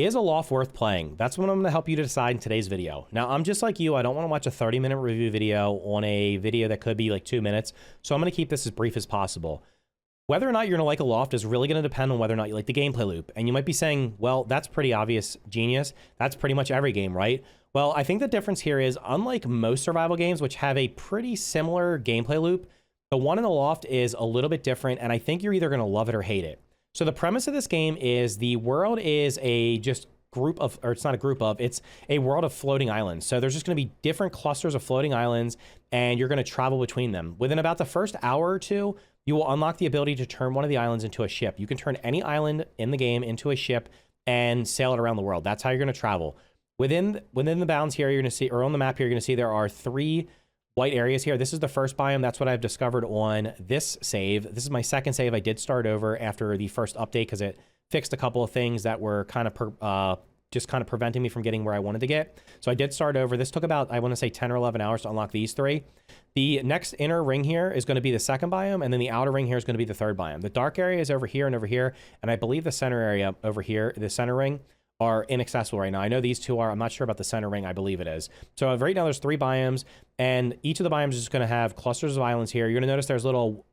Is Aloft worth playing? That's what I'm going to help you to decide in today's video. Now, I'm just like you. I don't want to watch a 30-minute review video on a video that could be like 2 minutes. So I'm going to keep this as brief as possible. Whether or not you're going to like Aloft is really going to depend on whether or not you like the gameplay loop. And you might be saying, well, that's pretty obvious, genius. That's pretty much every game, right? Well, I think the difference here is, unlike most survival games, which have a pretty similar gameplay loop, the one in Aloft is a little bit different, and I think you're either going to love it or hate it. So the premise of this game is the world is a just group of, or it's not a group of, it's a world of floating islands. So there's just going to be different clusters of floating islands, and you're going to travel between them. Within about the first hour or two, you will unlock the ability to turn one of the islands into a ship. You can turn any island in the game into a ship and sail it around the world. That's how you're going to travel. Within the bounds here, you're going to see, or on the map here, you're going to see there are 3 white areas here. This is the first biome. That's what I've discovered on this save. This is my second save. I did start over after the first update because it fixed a couple of things that were kind of just kind of preventing me from getting where I wanted to get. So I did start over. This took about, I want to say 10 or 11 hours to unlock these 3. The next inner ring here is going to be the second biome, and then the outer ring here is going to be the third biome. The dark area is over here, and I believe the center area over here, the center ring, are inaccessible right now. I know these 2 are. I'm not sure about the center ring. I believe it is. So right now there's 3 biomes, and each of the biomes is going to have clusters of islands here. You're going to notice there's little,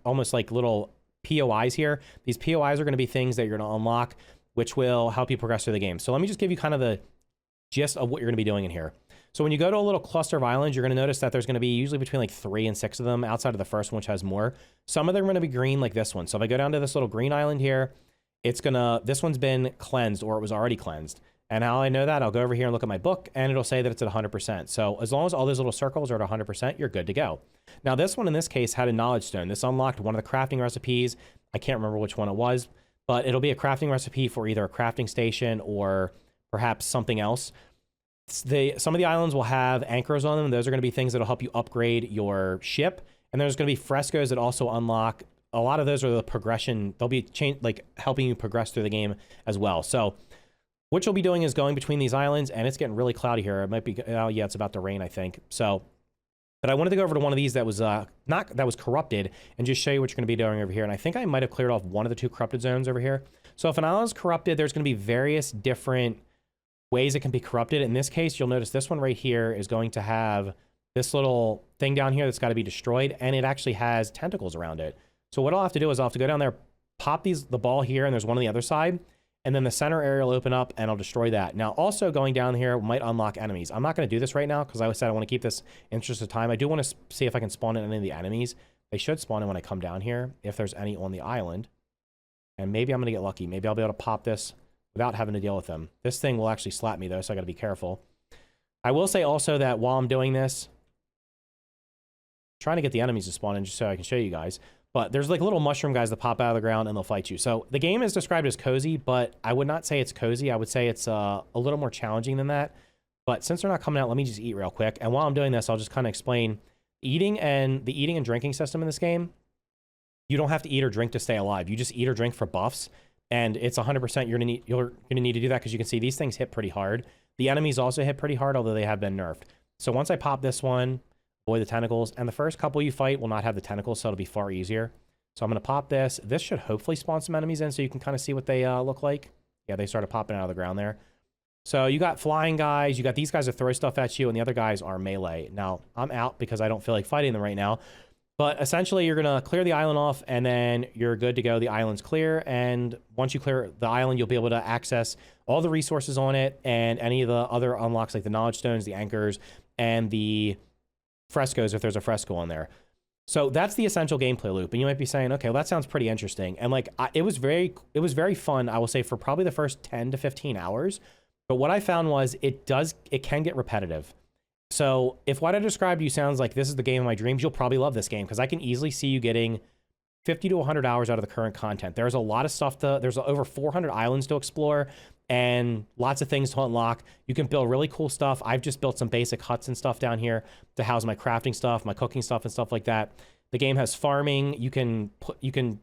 almost like little POIs here. These POIs are going to be things that you're going to unlock, which will help you progress through the game. So let me just give you kind of the gist of what you're going to be doing in here. So when you go to a little cluster of islands, you're going to notice that there's going to be usually between like 3 and 6 of them outside of the first one, which has more. Some of them are going to be green like this one. So if I go down to this little green island here, this one's been cleansed, or it was already cleansed. And how I know that, I'll go over here and look at my book, and it'll say that it's at 100%. So as long as all those little circles are at 100%, you're good to go. Now this one in this case had a knowledge stone. This unlocked one of the crafting recipes. I can't remember which one it was, but it'll be a crafting recipe for either a crafting station or perhaps something else. Some of the islands will have anchors on them. Those are going to be things that'll help you upgrade your ship. And there's going to be frescoes that also unlock. A lot of those are the progression. They'll be like helping you progress through the game as well. So what you'll be doing is going between these islands, and it's getting really cloudy here. It might be, oh yeah, it's about to rain, I think. So, but I wanted to go over to one of these that was that was corrupted, and just show you what you're going to be doing over here. And I think I might have cleared off one of the 2 corrupted zones over here. So if an island is corrupted, there's going to be various different ways it can be corrupted. In this case, you'll notice this one right here is going to have this little thing down here that's got to be destroyed, and it actually has tentacles around it. So what I'll have to do is I'll have to go down there, pop the ball here, and there's one on the other side, and then the center area will open up, and I'll destroy that. Now, also going down here might unlock enemies. I'm not going to do this right now because I said I want to keep this in interest of time. I do want to see if I can spawn in any of the enemies. They should spawn in when I come down here, if there's any on the island. And maybe I'm going to get lucky. Maybe I'll be able to pop this without having to deal with them. This thing will actually slap me, though, so I got to be careful. I will say also that while I'm doing this, I'm trying to get the enemies to spawn in just so I can show you guys. But there's like little mushroom guys that pop out of the ground and they'll fight you. So the game is described as cozy, but I would not say it's cozy. I would say it's a little more challenging than that. But since they're not coming out, let me just eat real quick. And while I'm doing this, I'll just kind of explain the eating and drinking system in this game. You don't have to eat or drink to stay alive. You just eat or drink for buffs. And it's 100% you're gonna need to do that, because you can see these things hit pretty hard. The enemies also hit pretty hard, although they have been nerfed. So once I pop this one, avoid the tentacles, and the first couple you fight will not have the tentacles, so it'll be far easier. So I'm going to pop this. This should hopefully spawn some enemies in so you can kind of see what they look like. Yeah, they started popping out of the ground there. So you got flying guys, you got these guys that throw stuff at you, and the other guys are melee. Now, I'm out because I don't feel like fighting them right now. But essentially, you're going to clear the island off, and then you're good to go. The island's clear, and once you clear the island, you'll be able to access all the resources on it and any of the other unlocks like the knowledge stones, the anchors, and the frescoes if there's a fresco on there. So that's the essential gameplay loop. And you might be saying, okay, well, that sounds pretty interesting. And like, it was very fun, I will say, for probably the first 10 to 15 hours. But what I found was it can get repetitive. So if what I described to you sounds like this is the game of my dreams, you'll probably love this game, because I can easily see you getting 50 to 100 hours out of the current content. There's a lot of stuff there's over 400 islands to explore and lots of things to unlock. You can build really cool stuff. I've just built some basic huts and stuff down here to house my crafting stuff, my cooking stuff and stuff like that. The game has farming. You can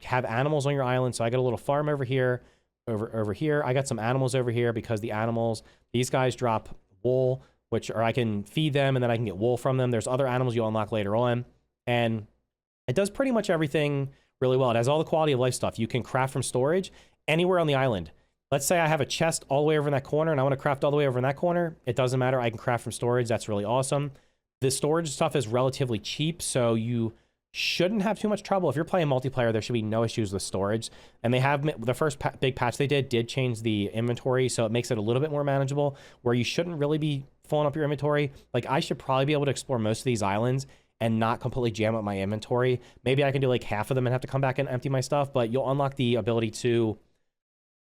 have animals on your island. So I got a little farm over here, over here. I got some animals over here because the animals, these guys drop wool, or I can feed them and then I can get wool from them. There's other animals you'll unlock later on. And it does pretty much everything really well. It has all the quality of life stuff. You can craft from storage anywhere on the island. let's say I have a chest all the way over in that corner and I want to craft all the way over in that corner. It doesn't matter. I can craft from storage. That's really awesome. The storage stuff is relatively cheap, so you shouldn't have too much trouble. If you're playing multiplayer, there should be no issues with storage. And they have, the first big patch they did change the inventory, so it makes it a little bit more manageable, where you shouldn't really be filling up your inventory. Like, I should probably be able to explore most of these islands and not completely jam up my inventory. Maybe I can do like half of them and have to come back and empty my stuff, but you'll unlock the ability to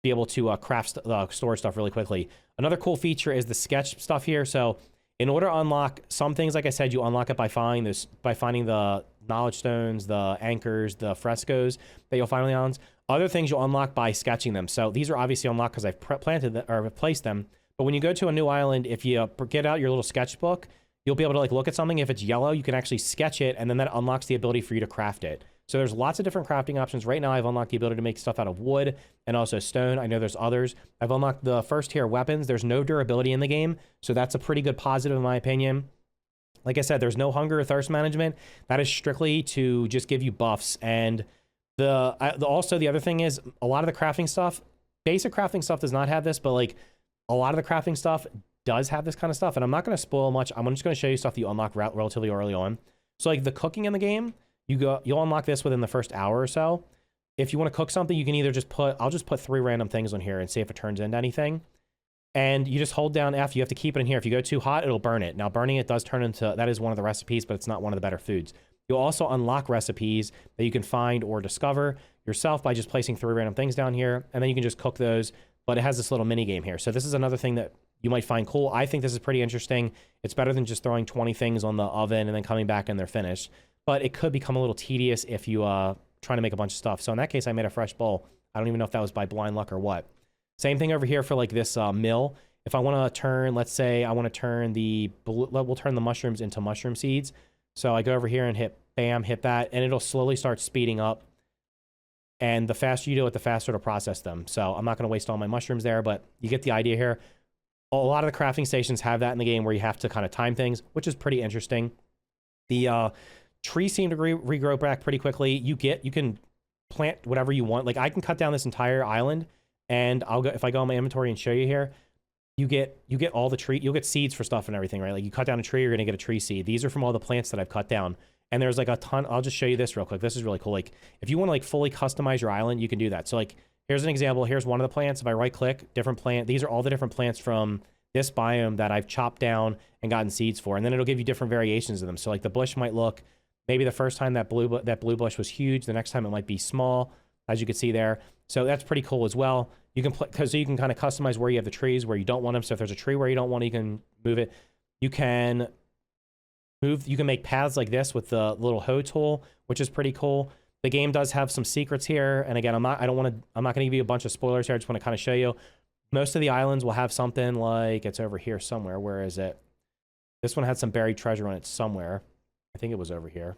be able to craft storage stuff really quickly. Another cool feature is the sketch stuff here. So in order to unlock some things, like I said, you unlock it by finding the knowledge stones, the anchors, the frescoes that you'll find on the islands. Other things you'll unlock by sketching them. So these are obviously unlocked because I've planted them, or placed them. But when you go to a new island, if you get out your little sketchbook, you'll be able to like look at something. If it's yellow, you can actually sketch it, and then that unlocks the ability for you to craft it. So there's lots of different crafting options. Right now, I've unlocked the ability to make stuff out of wood and also stone. I know there's others. I've unlocked the first tier weapons. There's no durability in the game, so that's a pretty good positive in my opinion. Like I said, there's no hunger or thirst management. That is strictly to just give you buffs. And also the other thing is a lot of the crafting stuff, basic crafting stuff does not have this, but like a lot of the crafting stuff does have this kind of stuff. And I'm not going to spoil much. I'm just going to show you stuff that you unlock relatively early on. So like the cooking in the game, you'll unlock this within the first hour or so. If you want to cook something, you can either just I'll just put 3 random things on here and see if it turns into anything. And you just hold down F. You have to keep it in here. If you go too hot, it'll burn it. Now, burning it does turn into, that is one of the recipes, but it's not one of the better foods. You'll also unlock recipes that you can find or discover yourself by just placing 3 random things down here. And then you can just cook those, but it has this little mini game here. So this is another thing that you might find cool. I think this is pretty interesting. It's better than just throwing 20 things on the oven and then coming back and they're finished. But it could become a little tedious if you trying to make a bunch of stuff. So in that case, I made a fresh bowl. I don't even know if that was by blind luck or what. Same thing over here for like this mill. If I want to turn, let's say I want to turn we'll turn the mushrooms into mushroom seeds. So I go over here and hit that, and it'll slowly start speeding up. And the faster you do it, the faster it'll process them. So I'm not going to waste all my mushrooms there, but you get the idea here. A lot of the crafting stations have that in the game where you have to kind of time things, which is pretty interesting. The trees seem to regrow back pretty quickly. You can plant whatever you want. Like I can cut down this entire island, and if I go in my inventory and show you here, you get all the you'll get seeds for stuff and everything, right? Like you cut down a tree, you're gonna get a tree seed. These are from all the plants that I've cut down. And there's like a ton. I'll just show you this real quick. This is really cool. Like if you want to like fully customize your island, you can do that. So like here's an example. Here's one of the plants. If I right click, different plant. These are all the different plants from this biome that I've chopped down and gotten seeds for. And then it'll give you different variations of them. So like the bush might look, maybe the first time that blue bush was huge, the next time it might be small, as you can see there. So that's pretty cool as well. You can because you can kind of customize where you have the trees, where you don't want them. So if there's a tree where you don't want it, you can move it. You can make paths like this with the little hoe tool, which is pretty cool. The game does have some secrets here. And again, I'm not going to give you a bunch of spoilers here. I just want to kind of show you. Most of the islands will have something like, it's over here somewhere. Where is it? This one had some buried treasure on it somewhere. I think it was over here.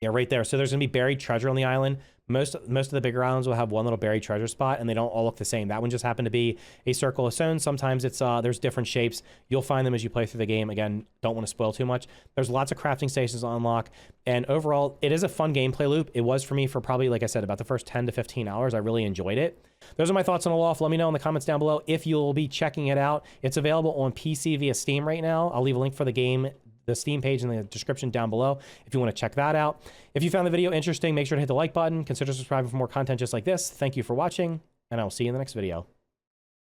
Yeah, right there. So there's going to be buried treasure on the island. Most of the bigger islands will have one little buried treasure spot, and they don't all look the same. That one just happened to be a circle of stone. Sometimes it's there's different shapes. You'll find them as you play through the game. Again, don't want to spoil too much. There's lots of crafting stations to unlock, and overall, it is a fun gameplay loop. It was for me for probably, like I said, about the first 10 to 15 hours. I really enjoyed it. Those are my thoughts on Aloft. Let me know in the comments down below if you'll be checking it out. It's available on PC via Steam right now. I'll leave a link for the game, the Steam page in the description down below if you want to check that out. If you found the video interesting, make sure to hit the like button. Consider subscribing for more content just like this. Thank you for watching, and I will see you in the next video.